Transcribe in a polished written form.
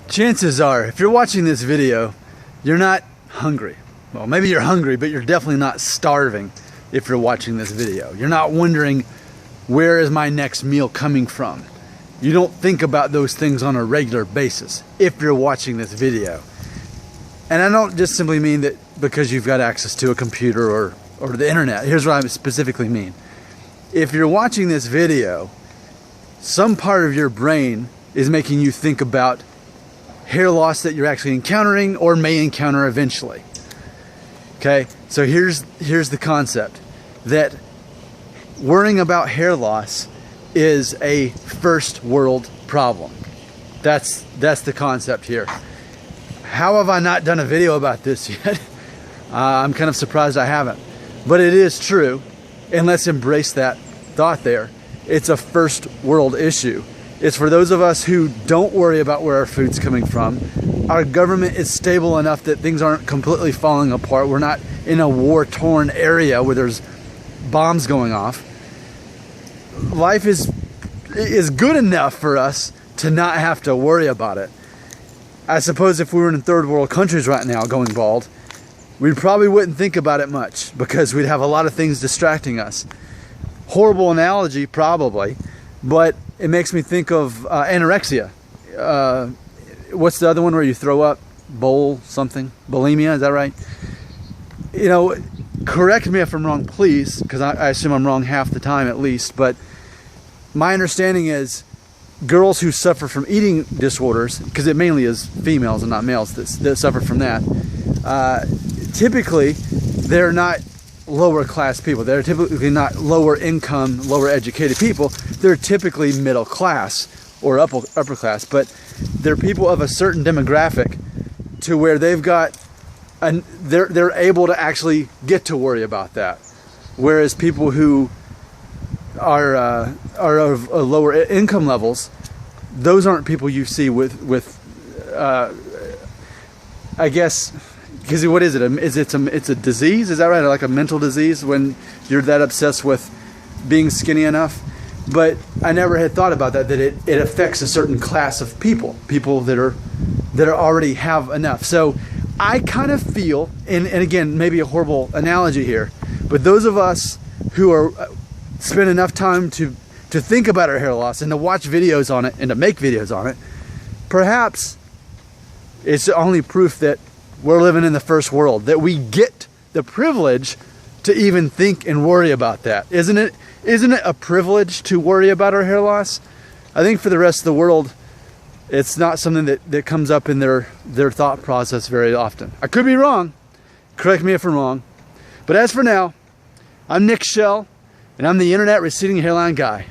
Chances are, if you're watching this video, you're not hungry. Well, maybe you're hungry, but you're definitely not starving if you're watching this video. You're not wondering, where is my next meal coming from? You don't think about those things on a regular basis if you're watching this video. And I don't just simply mean that because you've got access to a computer or the internet. Here's what I specifically mean. If you're watching this video, some part of your brain is making you think about hair loss that you're actually encountering or may encounter eventually. Okay, so here's the concept that worrying about hair loss is a first world problem. That's the concept here. How have I not done a video about this yet? I'm kind of surprised I haven't. But it is true, and let's embrace that thought there. It's a first world issue. It's for those of us who don't worry about where our food's coming from. Our government is stable enough that things aren't completely falling apart. We're not in a war-torn area where there's bombs going off. Life is good enough for us to not have to worry about it. I suppose if we were in third world countries right now going bald, we probably wouldn't think about it much because we'd have a lot of things distracting us. Horrible analogy, probably, but it makes me think of anorexia. What's the other one where you throw up? Something? Bulimia, is that right? You know, correct me if I'm wrong, please, because I assume I'm wrong half the time at least, but my understanding is girls who suffer from eating disorders, because it mainly is females and not males that suffer from that, typically they're not lower class people. They're typically not lower income, lower educated people. They're typically middle class or upper class, but they're people of a certain demographic to where they've got they're able to actually get to worry about that. Whereas people who are of lower income levels, those aren't people you see with I guess, because what is it? It's a disease? Is that right? Like a mental disease when you're that obsessed with being skinny enough? But I never had thought about that it affects a certain class of people that are already have enough. So I kind of feel, and again, maybe a horrible analogy here, but those of us who are spend enough time to think about our hair loss and to watch videos on it and to make videos on it, perhaps it's only proof that we're living in the first world, that we get the privilege to even think and worry about that. Isn't it a privilege to worry about our hair loss? I think for the rest of the world, it's not something that comes up in their thought process very often. I could be wrong. Correct me if I'm wrong. But as for now, I'm Nick Shell, and I'm the internet receding hairline guy.